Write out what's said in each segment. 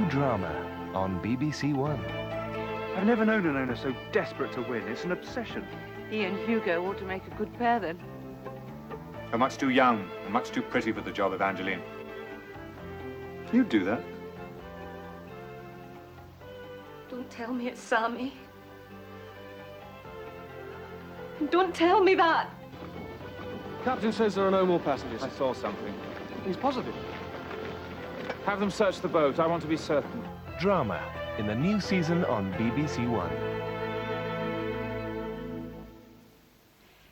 new drama on BBC1. I've never known an owner so desperate to win. It's an obsession. He and Hugo ought to make a good pair then. You're much too young and much too pretty for the job, Evangeline. You'd do that. Don't tell me it's Sammy. Don't tell me that. Captain says there are no more passengers. I saw something. He's positive. Have them search the boat. I want to be certain. Drama in the new season on BBC1.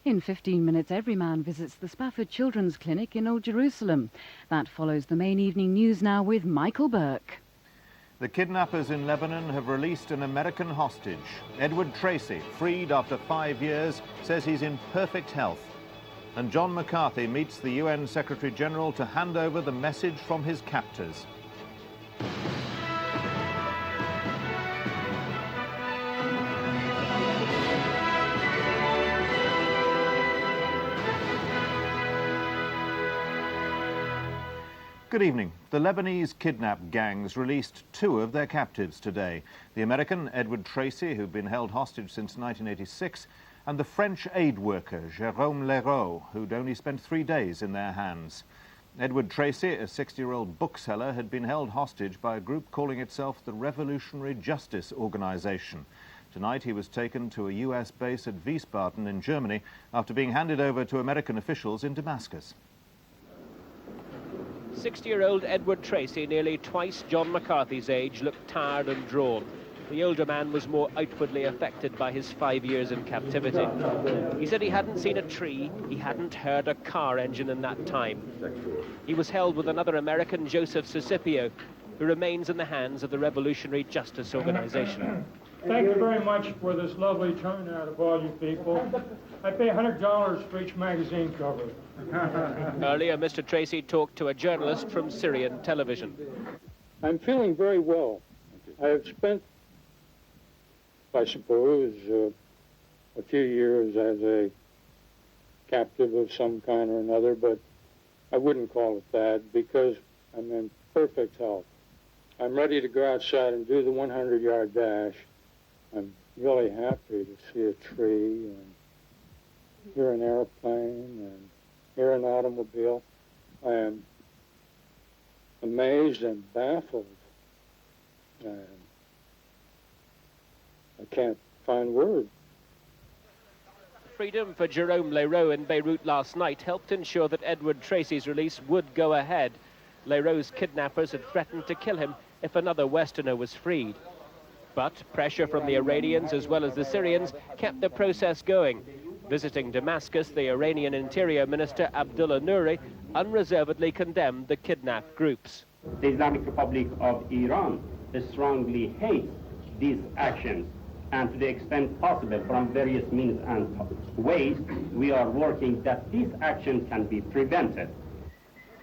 In 15 minutes, Everyman visits the Spafford Children's Clinic in Old Jerusalem. That follows the main evening news now with Michael Buerk. The kidnappers in Lebanon have released an American hostage. Edward Tracy, freed after 5 years, says he's in perfect health. And John McCarthy meets the UN Secretary-General to hand over the message from his captors. Good evening. The Lebanese kidnap gangs released 2 of their captives today. The American, Edward Tracy, who'd been held hostage since 1986, and the French aid worker, Jérôme Leroux, who'd only spent 3 days in their hands. Edward Tracy, a 60-year-old bookseller, had been held hostage by a group calling itself the Revolutionary Justice Organization. Tonight he was taken to a US base at Wiesbaden in Germany after being handed over to American officials in Damascus. 60-year-old Edward Tracy, nearly twice John McCarthy's age, looked tired and drawn. The older man was more outwardly affected by his 5 years in captivity. He said he hadn't seen a tree, he hadn't heard a car engine in that time. He was held with another American, Joseph Suscipio, who remains in the hands of the Revolutionary Justice Organization. Thank you very much for this lovely turnout of all you people. I pay $100 for each magazine cover. Earlier, Mr. Tracy talked to a journalist from Syrian television. I'm feeling very well. I have spent, I suppose, a few years as a captive of some kind or another, but I wouldn't call it that because I'm in perfect health. I'm ready to go outside and do the 100-yard dash. I'm really happy to see a tree and hear an airplane and hear an automobile. I am amazed and baffled. I can't find words. Freedom for Jérôme Leroux in Beirut last night helped ensure that Edward Tracy's release would go ahead. Leroux's kidnappers had threatened to kill him if another Westerner was freed. But pressure from the Iranians as well as the Syrians kept the process going. Visiting Damascus, the Iranian Interior Minister Abdullah Nouri unreservedly condemned the kidnapped groups. The Islamic Republic of Iran strongly hates these actions, and to the extent possible from various means and ways, we are working that these actions can be prevented.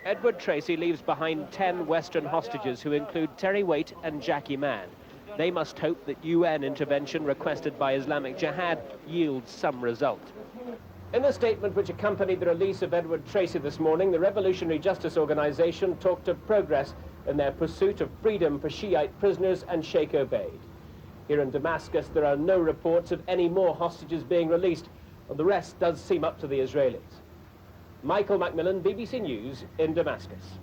Edward Tracy leaves behind 10 Western hostages who include Terry Waite and Jackie Mann. They must hope that UN intervention requested by Islamic Jihad yields some result. In a statement which accompanied the release of Edward Tracy this morning, the Revolutionary Justice Organization talked of progress in their pursuit of freedom for Shiite prisoners and Sheikh Obeid. Here in Damascus, there are no reports of any more hostages being released, and the rest does seem up to the Israelis. Michael Macmillan, BBC News in Damascus.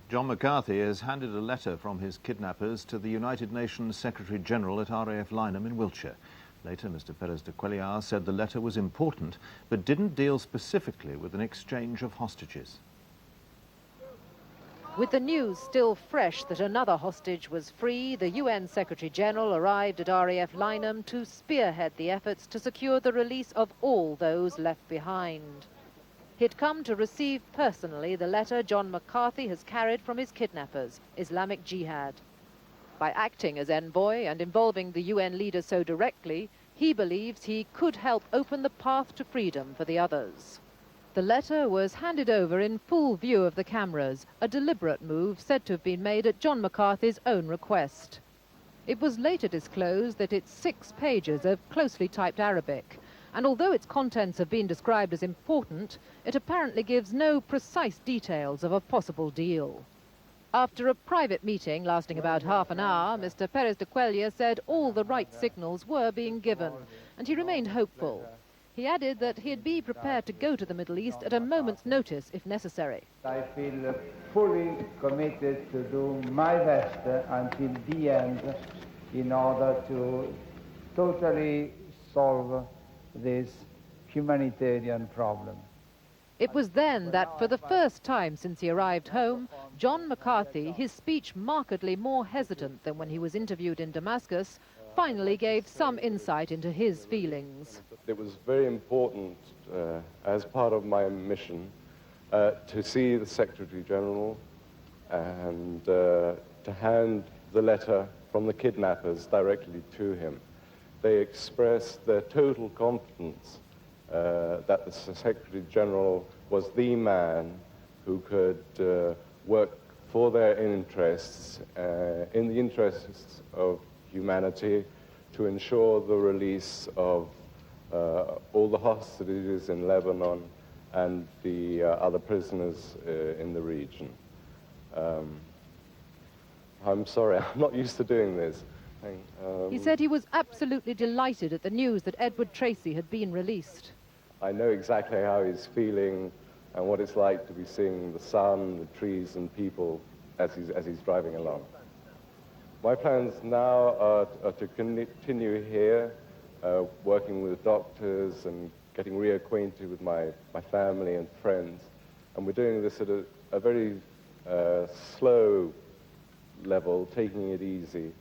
John McCarthy has handed a letter from his kidnappers to the United Nations Secretary-General at RAF Lynham in Wiltshire. Later, Mr. Perez de Cuellar said the letter was important, but didn't deal specifically with an exchange of hostages. With the news still fresh that another hostage was free, the UN Secretary-General arrived at RAF Lynham to spearhead the efforts to secure the release of all those left behind. He'd come to receive personally the letter John McCarthy has carried from his kidnappers, Islamic Jihad. By acting as envoy and involving the UN leader so directly, he believes he could help open the path to freedom for the others. The letter was handed over in full view of the cameras, a deliberate move said to have been made at John McCarthy's own request. It was later disclosed that it's 6 pages of closely typed Arabic, and although its contents have been described as important, it apparently gives no precise details of a possible deal. After a private meeting lasting about half an hour, Mr. Perez de Cuellar said all the right signals were being given, and he remained hopeful. He added that he'd be prepared to go to the Middle East at a moment's notice if necessary. I feel fully committed to do my best until the end in order to totally solve this humanitarian problem. It was then that, for the first time since he arrived home, John McCarthy, his speech markedly more hesitant than when he was interviewed in Damascus, finally gave some insight into his feelings. It was very important, as part of my mission, to see the Secretary General and to hand the letter from the kidnappers directly to him. They expressed their total confidence that the Secretary General was the man who could work for their interests, in the interests of humanity, to ensure the release of all the hostages in Lebanon and the other prisoners in the region. I'm sorry, I'm not used to doing this. He said he was absolutely delighted at the news that Edward Tracy had been released. I know exactly how he's feeling and what it's like to be seeing the sun, the trees and people as he's driving along. My plans now are to continue here, working with doctors and getting reacquainted with my family and friends. And we're doing this at a very slow level, taking it easy.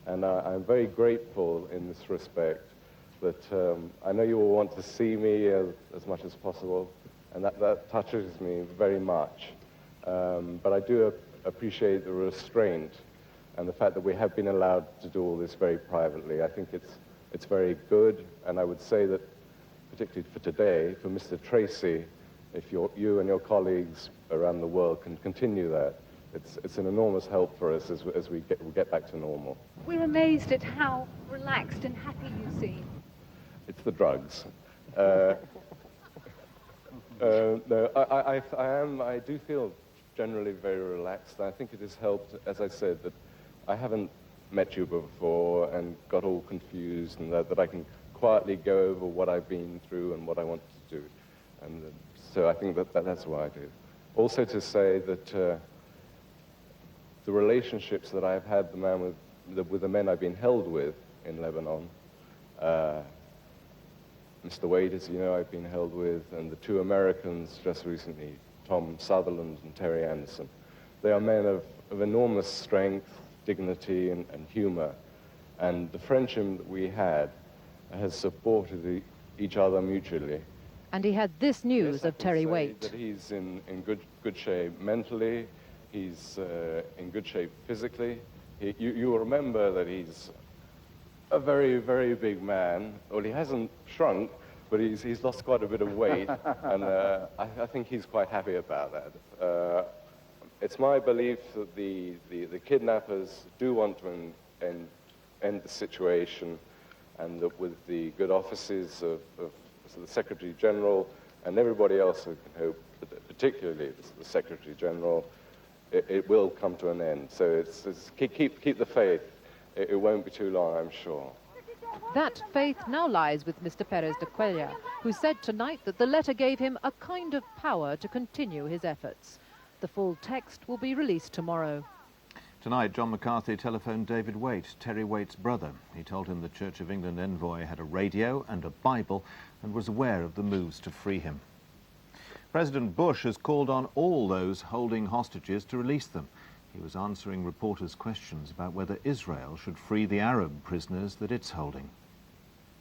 And I'm very grateful in this respect that I know you all want to see me as much as possible, and that touches me very much. But I do appreciate the restraint and the fact that we have been allowed to do all this very privately. I think it's very good, and I would say that, particularly for today, for Mr. Tracy, if you and your colleagues around the world can continue that, it's an enormous help for us as we get back to normal. We're amazed at how relaxed and happy you seem. It's the drugs. No, I do feel generally very relaxed. I think it has helped, as I said, that I haven't met you before and got all confused, and that I can quietly go over what I've been through and what I want to do. And so I think that's what I do. Also to say that the relationships that I've had with the men I've been held with in Lebanon, Mr. Wade, as you know, I've been held with, and the two Americans just recently, Tom Sutherland and Terry Anderson. They are men of enormous strength, dignity, and humor. And the friendship that we had has supported each other mutually. And he had this news of Terry Waite. That he's in good shape mentally, he's in good shape physically. You will remember that he's a very, very big man. Well, he hasn't shrunk, but he's lost quite a bit of weight, and I think he's quite happy about that. It's my belief that the kidnappers do want to end the situation, and that with the good offices of the Secretary General and everybody else who can hope, particularly the Secretary General, it will come to an end. So keep the faith. It won't be too long, I'm sure. That faith now lies with Mr. Perez de Cuellar, who said tonight that the letter gave him a kind of power to continue his efforts. The full text will be released tomorrow. Tonight, John McCarthy telephoned David Waite, Terry Waite's brother. He told him the Church of England envoy had a radio and a Bible and was aware of the moves to free him. President Bush has called on all those holding hostages to release them. He was answering reporters' questions about whether Israel should free the Arab prisoners that it's holding.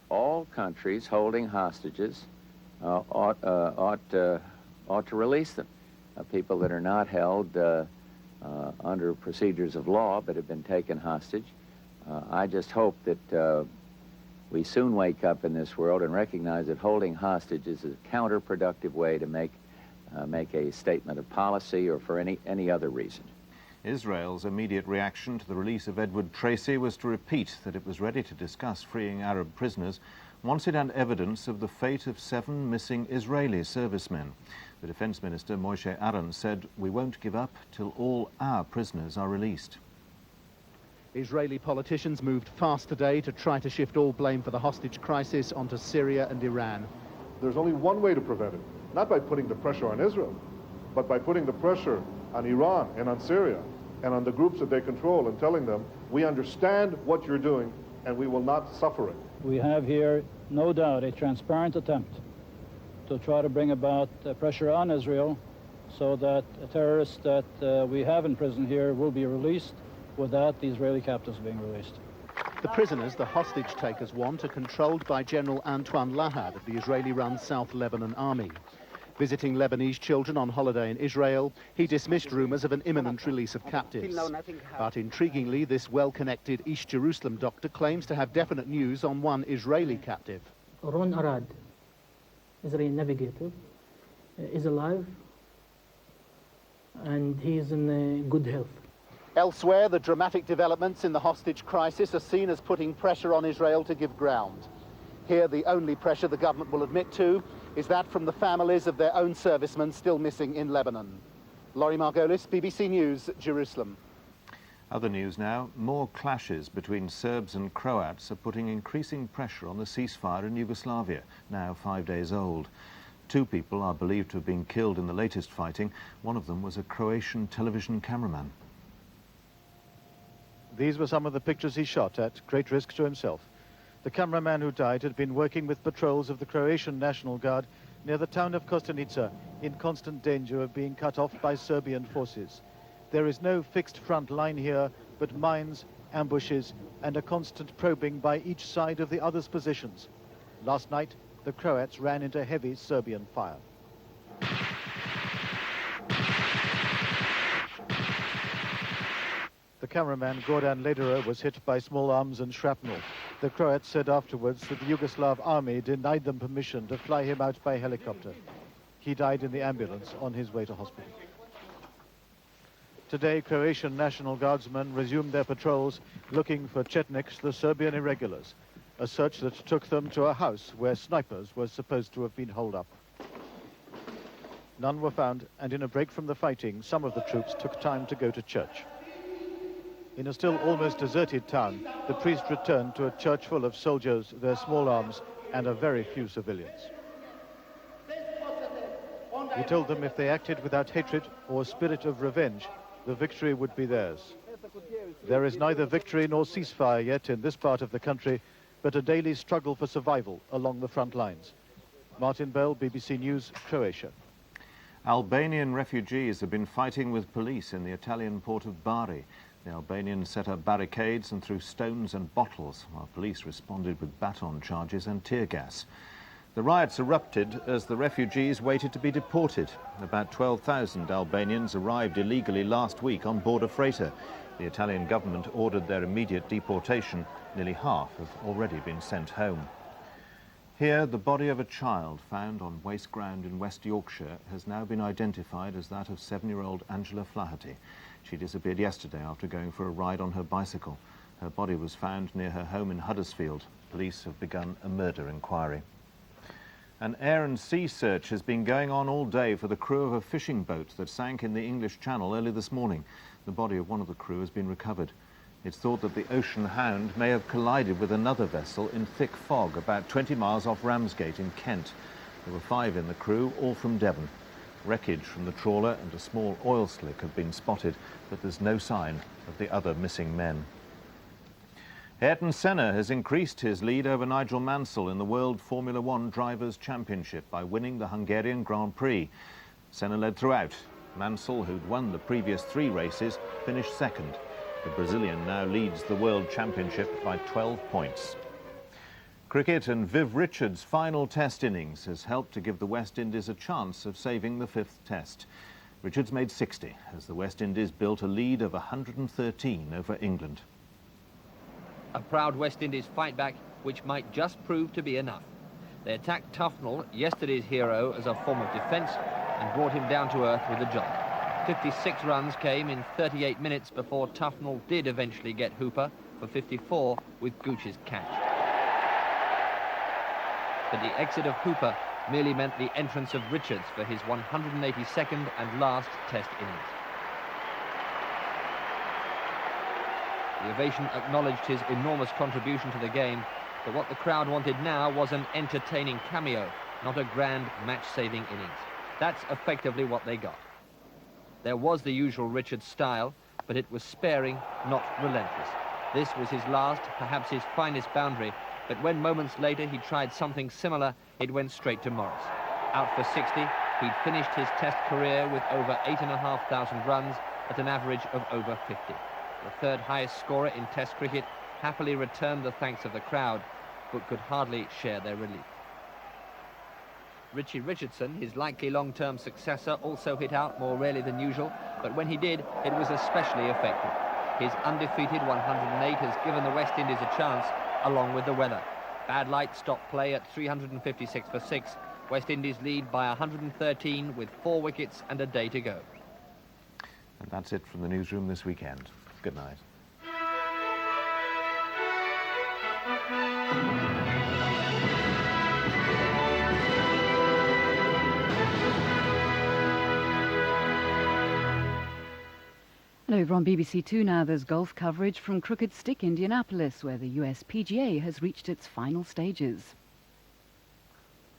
All countries holding hostages ought to release them. People that are not held under procedures of law but have been taken hostage. I just hope that we soon wake up in this world and recognize that holding hostages is a counterproductive way to make a statement of policy or for any other reason. Israel's immediate reaction to the release of Edward Tracy was to repeat that it was ready to discuss freeing Arab prisoners once it had evidence of the fate of 7 missing Israeli servicemen. The Defence Minister, Moshe Aaron, said, "We won't give up till all our prisoners are released." Israeli politicians moved fast today to try to shift all blame for the hostage crisis onto Syria and Iran. There's only one way to prevent it, not by putting the pressure on Israel, but by putting the pressure on Iran and on Syria and on the groups that they control and telling them, we understand what you're doing and we will not suffer it. We have here, no doubt, a transparent attempt to try to bring about pressure on Israel so that terrorists that we have in prison here will be released without the Israeli captives being released. The prisoners the hostage takers want are controlled by General Antoine Lahad of the Israeli-run South Lebanon Army. Visiting Lebanese children on holiday in Israel, he dismissed rumours of an imminent release of captives. But intriguingly, this well-connected East Jerusalem doctor claims to have definite news on one Israeli captive. Ron Arad, Israeli navigator, is alive and he is in good health. Elsewhere, the dramatic developments in the hostage crisis are seen as putting pressure on Israel to give ground. Here, the only pressure the government will admit to is that from the families of their own servicemen still missing in Lebanon. Laurie Margolis, BBC News, Jerusalem. Other news now. More clashes between Serbs and Croats are putting increasing pressure on the ceasefire in Yugoslavia, now 5 days old. 2 people are believed to have been killed in the latest fighting. One of them was a Croatian television cameraman. These were some of the pictures he shot at great risk to himself. The cameraman who died had been working with patrols of the Croatian National Guard near the town of Kostanica, in constant danger of being cut off by Serbian forces. There is no fixed front line here, but mines, ambushes, and a constant probing by each side of the other's positions. Last night, the Croats ran into heavy Serbian fire. The cameraman Gordan Lederer was hit by small arms and shrapnel. The Croats said afterwards that the Yugoslav army denied them permission to fly him out by helicopter. He died in the ambulance on his way to hospital. Today, Croatian National Guardsmen resumed their patrols looking for Chetniks, the Serbian irregulars, a search that took them to a house where snipers were supposed to have been holed up. None were found, and in a break from the fighting, some of the troops took time to go to church. In a still almost deserted town, the priest returned to a church full of soldiers, their small arms, and a very few civilians. He told them if they acted without hatred or spirit of revenge, the victory would be theirs. There is neither victory nor ceasefire yet in this part of the country, but a daily struggle for survival along the front lines. Martin Bell, BBC News, Croatia. Albanian refugees have been fighting with police in the Italian port of Bari. The Albanians set up barricades and threw stones and bottles, while police responded with baton charges and tear gas. The riots erupted as the refugees waited to be deported. About 12,000 Albanians arrived illegally last week on board a freighter. The Italian government ordered their immediate deportation. Nearly half have already been sent home. Here, the body of a child found on waste ground in West Yorkshire has now been identified as that of 7-year-old Angela Flaherty. She disappeared yesterday after going for a ride on her bicycle. Her body was found near her home in Huddersfield. Police have begun a murder inquiry. An air and sea search has been going on all day for the crew of a fishing boat that sank in the English Channel early this morning. The body of one of the crew has been recovered. It's thought that the Ocean Hound may have collided with another vessel in thick fog about 20 miles off Ramsgate in Kent. There were 5 in the crew, all from Devon. Wreckage from the trawler and a small oil slick have been spotted, but there's no sign of the other missing men. Ayrton Senna has increased his lead over Nigel Mansell in the World Formula One Drivers' Championship by winning the Hungarian Grand Prix. Senna led throughout. Mansell, who'd won the previous 3 races, finished second. The Brazilian now leads the World Championship by 12 points. Cricket, and Viv Richards' final test innings has helped to give the West Indies a chance of saving the 5th test. Richards made 60 as the West Indies built a lead of 113 over England. A proud West Indies fight back which might just prove to be enough. They attacked Tufnell, yesterday's hero, as a form of defence and brought him down to earth with a jolt. 56 runs came in 38 minutes before Tufnell did eventually get Hooper for 54 with Gooch's catch. But the exit of Hooper merely meant the entrance of Richards for his 182nd and last Test innings. The ovation acknowledged his enormous contribution to the game, but what the crowd wanted now was an entertaining cameo, not a grand match-saving innings. That's effectively what they got. There was the usual Richards style, but it was sparing, not relentless. This was his last, perhaps his finest boundary, but when moments later he tried something similar, it went straight to Morris. Out for 60, he'd finished his Test career with over 8,500 runs at an average of over 50. The third highest scorer in Test cricket happily returned the thanks of the crowd, but could hardly share their relief. Richie Richardson, his likely long-term successor, also hit out more rarely than usual, but when he did, it was especially effective. His undefeated 108 has given the West Indies a chance, along with the weather. Bad light stopped play at 356 for 6. West Indies lead by 113 with 4 wickets and a day to go. And that's it from the newsroom this weekend. Good night. And over on BBC2 now, there's golf coverage from Crooked Stick, Indianapolis, where the US PGA has reached its final stages.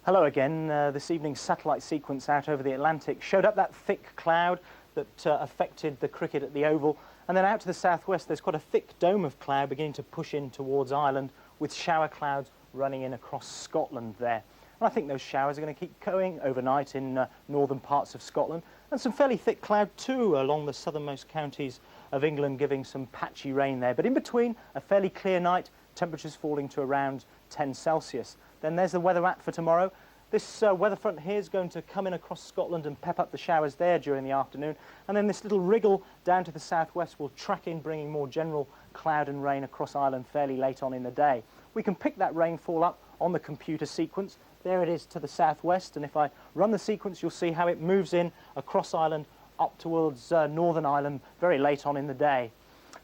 Hello again. This evening's satellite sequence out over the Atlantic showed up that thick cloud that affected the cricket at the Oval. And then out to the southwest, there's quite a thick dome of cloud beginning to push in towards Ireland, with shower clouds running in across Scotland there. And I think those showers are going to keep going overnight in northern parts of Scotland. And some fairly thick cloud too along the southernmost counties of England, giving some patchy rain there. But in between, a fairly clear night, temperatures falling to around 10 Celsius. Then there's the weather app for tomorrow. This weather front here is going to come in across Scotland and pep up the showers there during the afternoon. And then this little wriggle down to the southwest will track in, bringing more general cloud and rain across Ireland fairly late on in the day. We can pick that rainfall up on the computer sequence. There it is to the southwest, and if I run the sequence, you'll see how it moves in across Ireland up towards Northern Ireland very late on in the day.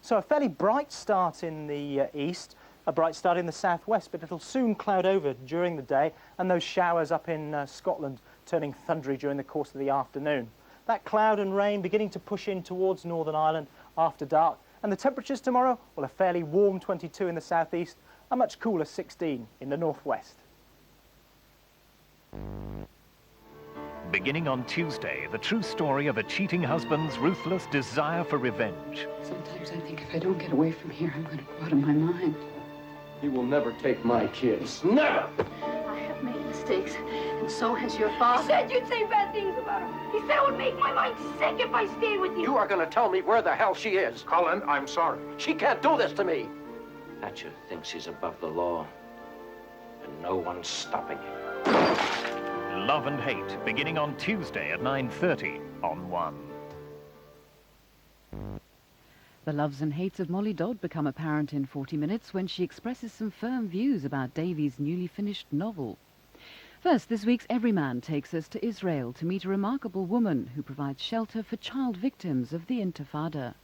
So a fairly bright start in the east, a bright start in the southwest, but it'll soon cloud over during the day, and those showers up in Scotland turning thundery during the course of the afternoon. That cloud and rain beginning to push in towards Northern Ireland after dark, and the temperatures tomorrow, well, a fairly warm 22 in the southeast, a much cooler 16 in the northwest. Beginning on Tuesday, the true story of a cheating husband's ruthless desire for revenge. Sometimes I think if I don't get away from here, I'm going to go out of my mind. He will never take my kids. Never! I have made mistakes, and so has your father. He said you'd say bad things about her. He said it would make my mind sick if I stayed with you. You are going to tell me where the hell she is. Colin, I'm sorry. She can't do this to me. Thatcher thinks he's above the law, and no one's stopping him. Love and Hate, beginning on Tuesday at 9:30 on 1. The loves and hates of Molly Dodd become apparent in 40 Minutes when she expresses some firm views about Davies' newly finished novel. First, this week's Everyman takes us to Israel to meet a remarkable woman who provides shelter for child victims of the Intifada.